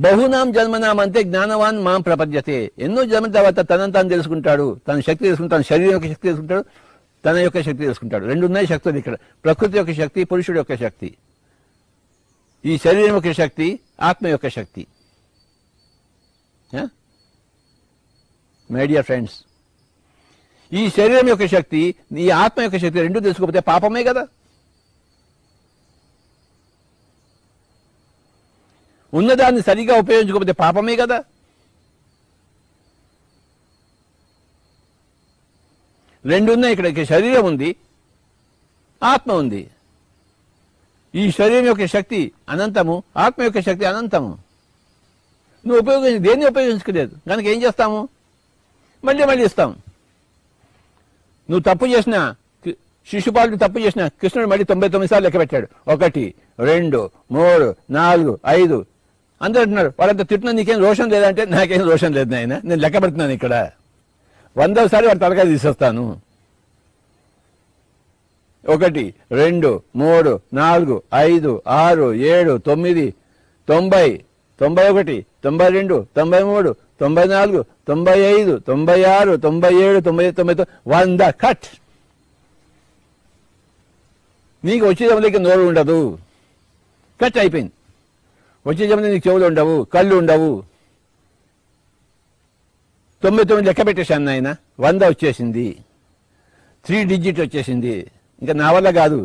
బహునాం జన్మనాం అంతే జ్ఞానవాన్ మాం ప్రపద్యతే. ఎన్నో జన్మ తర్వాత తనని తాను తెలుసుకుంటాడు, తన శక్తి తెలుసుకుంటాడు, తన శరీరం యొక్క శక్తి తెలుసుకుంటాడు, తన యొక్క శక్తి తెలుసుకుంటాడు. రెండు ఉన్నాయి శక్తులు ఇక్కడ, ప్రకృతి యొక్క శక్తి, పురుషుడు యొక్క శక్తి. ఈ శరీరం యొక్క శక్తి, ఆత్మ యొక్క శక్తి. మై డియర్ ఫ్రెండ్స్, ఈ శరీరం యొక్క శక్తి, ఈ ఆత్మ యొక్క శక్తి రెండు తెలుసుకోకపోతే పాపమే కదా. ఉన్నదాన్ని సరిగా ఉపయోగించుకోకపోతే పాపమే కదా. రెండు ఉన్నాయి ఇక్కడ, శరీరం ఉంది, ఆత్మ ఉంది. ఈ శరీరం యొక్క శక్తి అనంతము, ఆత్మ యొక్క శక్తి అనంతము. నువ్వు దేన్ని ఉపయోగించుకోలేదు కనుక ఏం చేస్తాము, మళ్ళీ మళ్ళీ ఇస్తాం. నువ్వు తప్పు చేసినా, శిశుపాలుడు తప్పు చేసిన కృష్ణుడు మళ్ళీ 99 సార్లు లెక్క పెట్టాడు. 1 2 3 4 5. అందరూ అంటున్నారు వాళ్ళంతా తిట్టినా నీకేం రోషం లేదంటే, నాకేం రోషం లేదు నాయన, నేను లెక్క పెడుతున్నాను ఇక్కడ. 100సారి వాడి తలకాయ తీసేస్తాను. 1 2 3 4 5 6 7 9 90 91 92 93 94 95 96 97 99 100 కట్. నీకు వచ్చే జమలకి నోరు ఉండదు, కట్ అయిపోయింది. వచ్చే జమలకి నీకు చెవులు ఉండవు, కళ్ళు ఉండవు. 99 లెక్క పెట్టేశాను ఆయన, 100 వచ్చేసింది, 3 డిజిట్ వచ్చేసింది. ఇంకా నా వల్ల కాదు.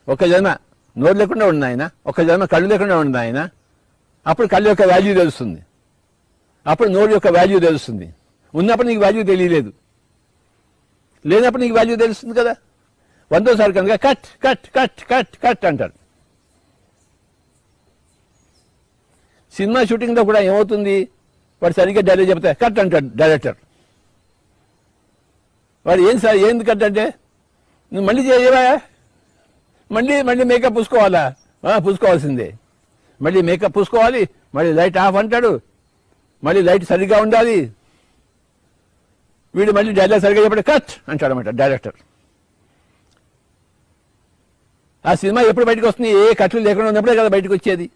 ఒక జన్మ నోరు లేకుండా ఉంది ఆయన, ఒక జన్మ కళ్ళు లేకుండా ఉంది ఆయన. అప్పుడు కళ్ళు యొక్క వాల్యూ తెలుస్తుంది, అప్పుడు నోరు యొక్క వాల్యూ తెలుస్తుంది. ఉన్నప్పుడు నీకు వాల్యూ తెలియలేదు, లేనప్పుడు నీకు వాల్యూ తెలుస్తుంది కదా. 100సారి కనుక cut cut cut cut cut అంటాడు. సినిమా షూటింగ్లో కూడా ఏమవుతుంది, వాడు సరిగ్గా డైలాగ్ చెప్తే కట్ అంటాడు డైరెక్టర్. వాడు ఏం సార్ ఏంది కట్ అంటే, నువ్వు మళ్ళీ చేయవా, మళ్ళీ మళ్ళీ మేకప్ పూసుకోవాలా, పూసుకోవాల్సిందే. మళ్ళీ మేకప్ పూసుకోవాలి, మళ్ళీ లైట్ ఆఫ్ అంటాడు, మళ్ళీ లైట్ సరిగ్గా ఉండాలి. వీడు మళ్ళీ డైలాగ్ సరిగ్గా చెప్పాడు కట్ అంటాడు అన్నమాట డైరెక్టర్. ఆ సినిమా ఎప్పుడు బయటకు వస్తుంది, ఏ కట్లు లేకుండా ఉన్నప్పుడే కదా బయటకు వచ్చేది.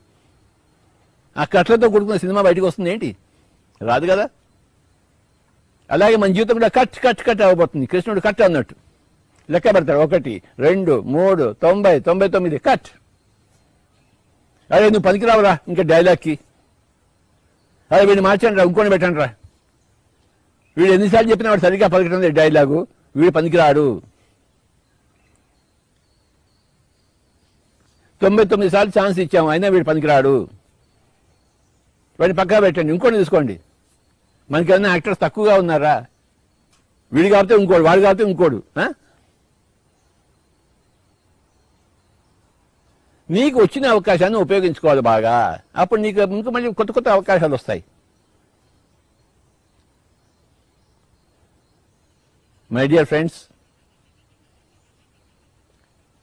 ఆ కట్లతో కూడుకున్న సినిమా బయటకు వస్తుంది ఏంటి, రాదు కదా. అలాగే మన జీవితం కూడా కట్ కట్ కట్ అవ్వబోతుంది. కృష్ణుడు కట్ అన్నట్టు లెక్క పెడతాడు. 1 2 3 90 99 కట్. అదే నువ్వు పనికిరావురా ఇంకా డైలాగ్కి, అదే వీడిని మార్చండి రా, ఇంకోని పెట్టండి రా. వీడు ఎన్నిసార్లు చెప్పినా వాడు సరిగ్గా పలకటం లేదు డైలాగు, వీడు పనికిరాడు. 99 సార్లు ఛాన్స్ ఇచ్చాము, అయినా వీడు పనికిరాడు. వాడిని పక్కా పెట్టండి, ఇంకోటి తీసుకోండి. మనకేమన్నా యాక్టర్స్ తక్కువగా ఉన్నారా, వీడు కాబట్టి ఇంకోడు, వాడు కాబట్టి ఇంకోడు. నీకు వచ్చిన అవకాశాన్ని ఉపయోగించుకోవాలి బాగా, అప్పుడు నీకు ఇంకా మళ్ళీ కొత్త కొత్త అవకాశాలు వస్తాయి. మై డియర్ ఫ్రెండ్స్,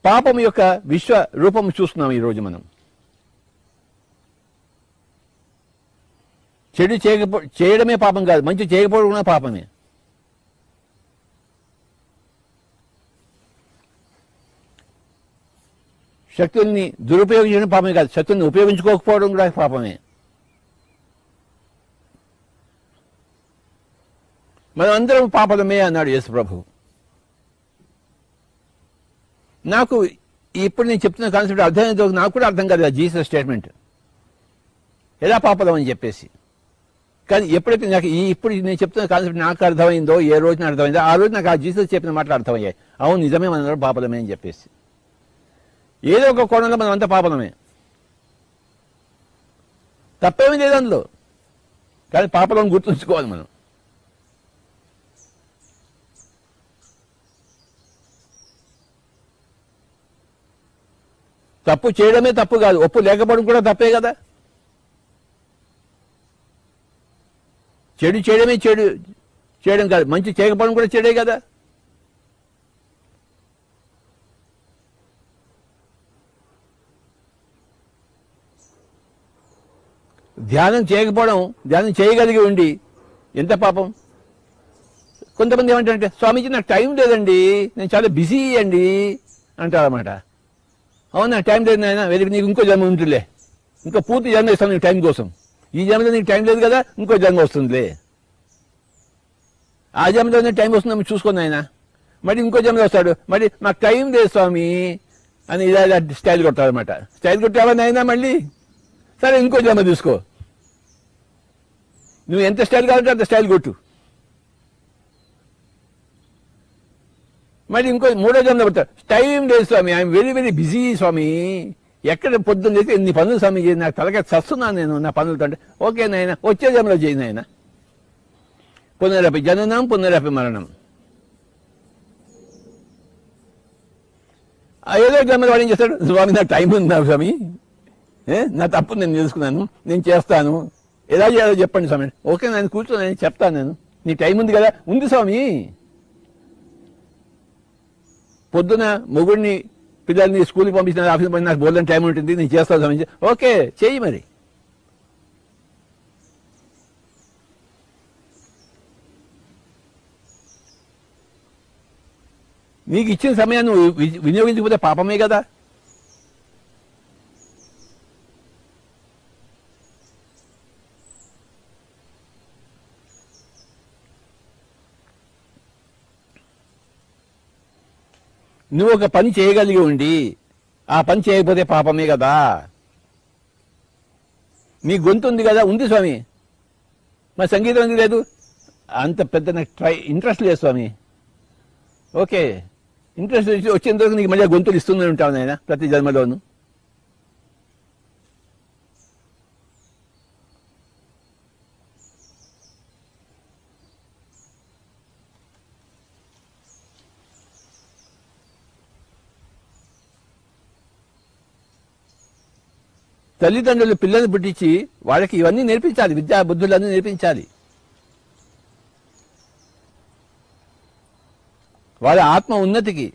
పాపం యొక్క విశ్వ రూపం చూస్తున్నాం ఈరోజు మనం. చెడు చేయడమే పాపం కాదు, మంచి చేయకపోవడం కూడా పాపమే. శక్తుల్ని దురుపయోగించడం పాపమే కాదు, శక్తుల్ని ఉపయోగించుకోకపోవడం కూడా పాపమే. మనం అందరం పాపలమే అన్నాడు యేసు ప్రభు. నాకు ఇప్పుడు నేను చెప్తున్న కాన్సెప్ట్ అర్థమైందో నాకు కూడా అర్థం కాదు జీసస్ స్టేట్మెంట్, ఎలా పాపలం అని చెప్పేసి. కానీ ఎప్పుడైతే నాకు ఇప్పుడు నేను చెప్తున్న కాన్సెప్ట్ నాకు అర్థమైందో, ఏ రోజున అర్థమైందో, ఆ రోజు నాకు ఆ జీసస్ చెప్పిన మాటలు అర్థమయ్యాయి. అవును నిజమే, మనం పాపలమే అని చెప్పేసి. ఏదో ఒక కోణంలో మనం అంతా పాపలమే, తప్పేమీ లేదు అందులో. కానీ పాపలను గుర్తుంచుకోవాలి మనం. తప్పు చేయడమే తప్పు కాదు, ఒప్పు లేకపోవడం కూడా తప్పే కదా. చెడు చేయడమే చేయడం కాదు, మంచి చేయకపోవడం కూడా చెడే కదా. ధ్యానం చేయకపోవడం, ధ్యానం చేయగలిగి ఉండి ఎంత పాపం. కొంతమంది ఏమంటారంటే, స్వామీజీ నాకు టైం లేదండి, నేను చాలా బిజీ అండి అంటారన్నమాట. అవునా, టైం లేదు నాయన, వెరీ నీకు ఇంకో జన్మ ఉంటుందిలే ఇంకా పూర్తి జన్మ ఇస్తాను నీకు టైం కోసం. ఈ జన్మలో నీకు టైం లేదు కదా, ఇంకో జన్మ వస్తుందిలే. ఆ జన్మలోనే టైం వస్తుందని చూసుకుని ఆయన మరి ఇంకో జన్మలో వస్తాడు, మరి మాకు టైం లేదు స్వామి అని ఇలా స్టైల్ కొట్టాలన్నమాట. స్టైల్ కొట్టావని అయినా మళ్ళీ సరే ఇంకో జన్మ తీసుకో, నువ్వు ఎంత స్టైల్ కావాలంటే అంత స్టైల్ కొట్టు. మరి ఇంకో మూడో జన్మ పడతాడు, టైం లేదు స్వామి, ఐఎమ్ వెరీ వెరీ బిజీ స్వామి, ఎక్కడ పొద్దున్న చేసి ఎన్ని పనులు స్వామి చేసి నాకు తలకాయ చస్తున్నాను నేను నా పనులతో. అంటే ఓకే నాయన వచ్చే జన్మలో చేయి నాయన. పునరపి జననం పునరపి మరణం. ఏదో జన్మలో వాడు ఏం చేస్తాడు, స్వామి నాకు టైం ఉంది నాకు స్వామి, నా తప్పు నేను తెలుసుకున్నాను, నేను చేస్తాను, ఎలా చేయాలో చెప్పండి స్వామి. ఓకే నేను కూర్చొని నేను చెప్తాను, నేను నీ టైం ఉంది కదా, ఉంది స్వామి. పొద్దున మొగుడిని పిల్లల్ని స్కూల్కి పంపించిన ఆఫీస్ పని నాకు బోల్డెన్ టైం ఉంటుంది, నేను చేస్తాను స్వామి. ఓకే చెయ్యి మరి. నీకు ఇచ్చిన సమయాన్ని నువ్వు వినియోగించకపోతే పాపమే కదా. నువ్వు ఒక పని చేయగలిగి ఉండి ఆ పని చేయకపోతే పాపమే కదా. మీ గొంతు ఉంది కదా, ఉంది స్వామి, మా సంగీతం ఎందుకు లేదు, అంత పెద్ద నాకు ఇంట్రెస్ట్ లేదు స్వామి. ఓకే ఇంట్రెస్ట్ వచ్చేంత వరకు నీకు మళ్ళీ గొంతులు ఇస్తూనే ఉంటాను ఆయన ప్రతి జన్మలోను. తల్లిదండ్రులు పిల్లల్ని పుట్టించి వాళ్ళకి ఇవన్నీ నేర్పించాలి, విద్యా బుద్ధులన్నీ నేర్పించాలి. వాళ్ళ ఆత్మ ఉన్నతికి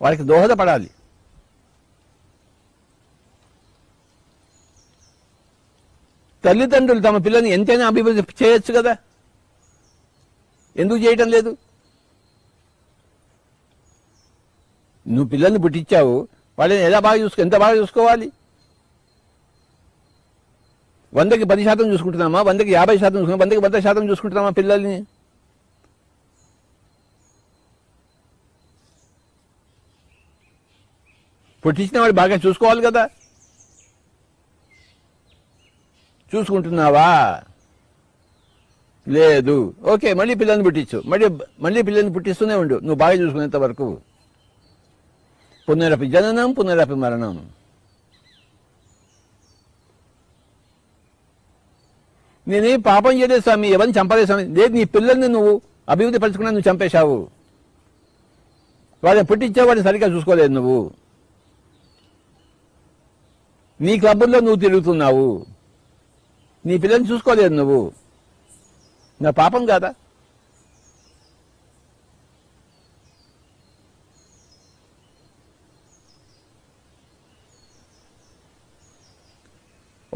వాళ్ళకి దోహదపడాలి. తల్లిదండ్రులు తమ పిల్లల్ని ఎంతైనా అభివృద్ధి చేయొచ్చు కదా, ఎందుకు చేయటం లేదు? నువ్వు పిల్లల్ని పుట్టించావు, వాళ్ళని ఎలా ఎంత బాగా చూసుకోవాలి? 100కి 10% చూసుకుంటున్నామా, 100కి 50% చూసుకున్నామా, 100కి 100% చూసుకుంటున్నామా పిల్లల్ని? పుట్టించిన వాడు బాగా చూసుకోవాలి కదా. చూసుకుంటున్నావా? లేదు. ఓకే మళ్ళీ పిల్లల్ని పుట్టించు, మళ్ళీ పిల్లల్ని పుట్టిస్తూనే ఉండు నువ్వు బాగా చూసుకునేంత వరకు. పునరపి జననం పునరపి మరణం. నేనేం పాపం చేయలేదు స్వామి, ఎవరిని చంపలేదు స్వామి. లేదు, నీ పిల్లల్ని నువ్వు అభివృద్ధి పరుచుకున్నా నువ్వు చంపేశావు. వాళ్ళని పుట్టించావు, వాడిని సరిగ్గా చూసుకోలేదు నువ్వు. నీ క్లబ్బుల్లో నువ్వు తిరుగుతున్నావు, నీ పిల్లల్ని చూసుకోలేదు నువ్వు. నా పాపం కాదా?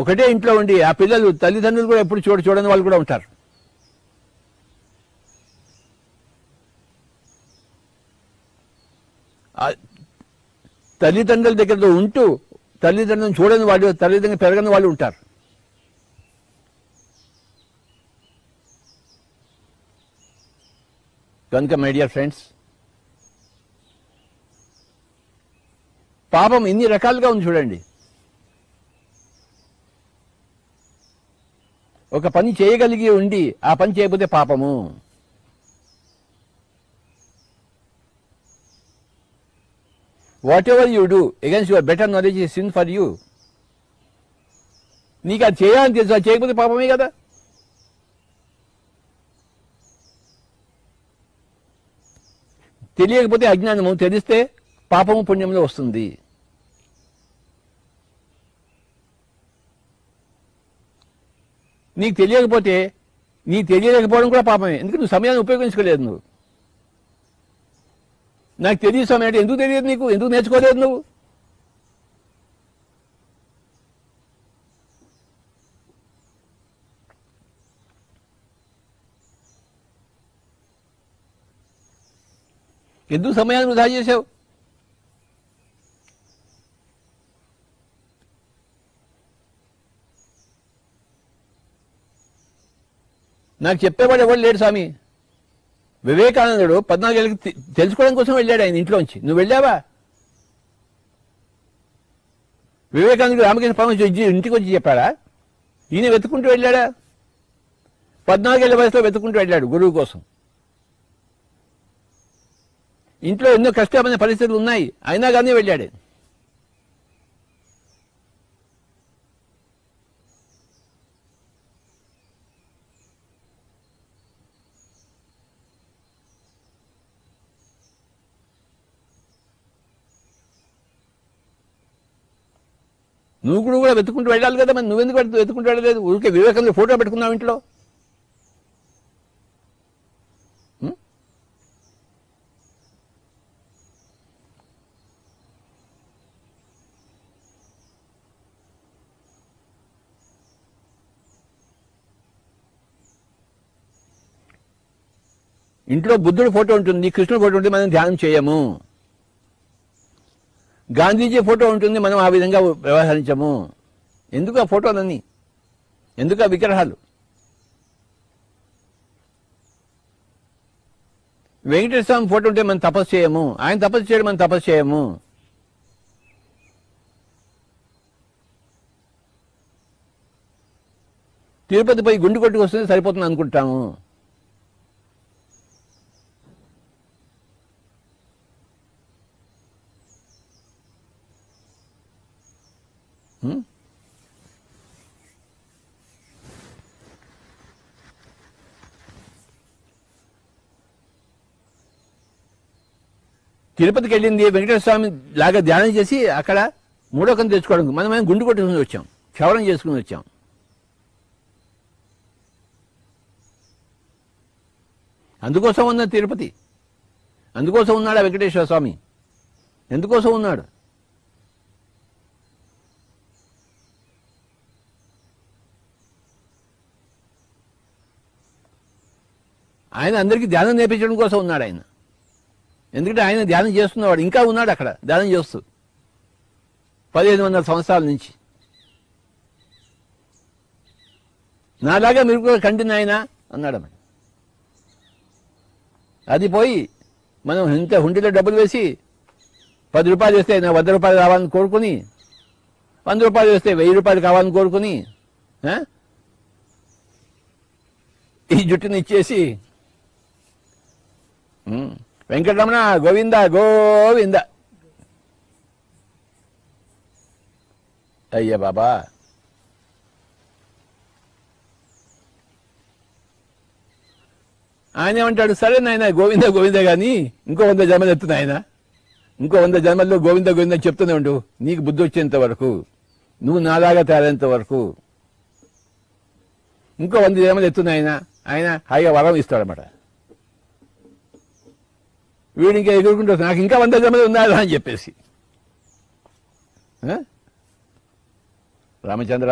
ఒకటే ఇంట్లో ఉండి ఆ పిల్లలు తల్లిదండ్రులు కూడా ఎప్పుడు చూడని వాళ్ళు కూడా ఉంటారు. తల్లిదండ్రుల దగ్గర ఉంటూ తల్లిదండ్రులను చూడని వాళ్ళు, తల్లిదండ్రులు పెరగని వాళ్ళు ఉంటారు. కనుక మై డియర్ ఫ్రెండ్స్, పాపం ఇన్ని రకాలుగా ఉంది చూడండి. ఒక పని చేయగలిగి ఉండి ఆ పని చేయకపోతే పాపము. What ever you do against your better knowledge is sin for you. నీకు అది చేయాలని తెలుసు, అది చేయకపోతే పాపమే కదా. తెలియకపోతే అజ్ఞానము, తెలిస్తే పాపము పుణ్యంలో వస్తుంది. నీకు తెలియకపోతే తెలియలేకపోవడం కూడా పాపమే, ఎందుకంటే నువ్వు సమయాన్ని ఉపయోగించుకోలేదు. నువ్వు నాకు తెలియదు సమయం అంటే ఎందుకు తెలియదు నీకు, ఎందుకు నేర్చుకోలేదు నువ్వు? ఎందుకు సమయాన్ని వృధా చేసావు? నాకు చెప్పేవాడు ఎవడు లేడు స్వామి. వివేకానందుడు 14 ఏళ్ళకి తెలుసుకోవడం కోసం వెళ్ళాడు ఆయన ఇంట్లోంచి. నువ్వు వెళ్ళావా? వివేకానందుడు రామకృష్ణ పరమహంస ఇంటికి వచ్చి చెప్పాడా? ఈయన వెతుక్కుంటూ వెళ్ళాడా? 14 ఏళ్ల వయసులో వెతుక్కుంటూ వెళ్ళాడు గురువు కోసం. ఇంట్లో ఎన్నో కష్టమైన పరిస్థితులు ఉన్నాయి, అయినా కానీ వెళ్ళాడు. నువ్వు కూడా వెతుక్కుంటూ వెళ్ళాలి కదా, మరి నువ్వెందుకు వెతుక్కుంటూ వెళ్ళలేదు? ఊరికే వివేకానంద ఫోటో పెట్టుకున్నావు ఇంట్లో. ఇంట్లో బుద్ధుడి ఫోటో ఉంటుంది, కృష్ణుడి ఫోటో ఉంటుంది, మనం ధ్యానం చేయము. గాంధీజీ ఫోటో ఉంటుంది, మనం ఆ విధంగా వ్యవహరించము. ఎందుకు ఆ ఫోటోలన్నీ? ఎందుకు ఆ విగ్రహాలు? వెంకటేశ్వర స్వామి ఫోటో ఉంటే మనం తపస్సు చేయము, ఆయన తపస్సు చేయడం మనం తపస్సు చేయము. తిరుపతి పోయి గుండు కొట్టుకు వస్తుంది సరిపోతుంది అనుకుంటాము. తిరుపతికి వెళ్ళింది వెంకటేశ్వర స్వామి లాగా ధ్యానం చేసి అక్కడ మూడో కన్ను తెచ్చుకోవడం. మనం గుండు కొట్టుకుని వచ్చాం, క్షవరం చేసుకుని వచ్చాం. అందుకోసం ఉన్న తిరుపతి, అందుకోసం ఉన్నాడు వెంకటేశ్వర స్వామి. ఎందుకోసం ఉన్నాడు? ఆయన అందరికీ ధ్యానం నేర్పించడం కోసం ఉన్నాడు ఆయన. ఎందుకంటే ఆయన ధ్యానం చేస్తున్నవాడు, ఇంకా ఉన్నాడు అక్కడ ధ్యానం చేస్తూ 1500 సంవత్సరాల నుంచి. నాలాగా మీరు కూడా కంటిని ఆయన అన్నాడు. అది పోయి మనం ఇంత హుండీలో డబ్బులు వేసి 10 రూపాయలు వేస్తే నా 100 రూపాయలు రావాలని కోరుకుని, 100 రూపాయలు వేస్తే 1000 రూపాయలు కావాలని కోరుకుని ఈ జుట్టుని ఇచ్చేసి వెంకటరమణ గోవింద గోవింద. అయ్యా బాబా, ఆయన ఏమంటాడు? సరే నాయన గోవింద గోవింద కానీ ఇంకో 100 జన్మలు ఎత్తున ఆయన, ఇంకో 100 జన్మల్లో గోవింద గోవింద చెప్తూనే ఉండు, నీకు బుద్ధి వచ్చేంత వరకు, నువ్వు నాలాగా తేలేంత వరకు ఇంకో 100 జన్మలు ఎత్తున ఆయన హాయిగా వరం ఇస్తాడనమాట. వీడు ఇంకా ఎగురుకుంటూ నాకు ఇంకా 100 జన్మలు ఉన్నారా అని చెప్పేసి. రామచంద్ర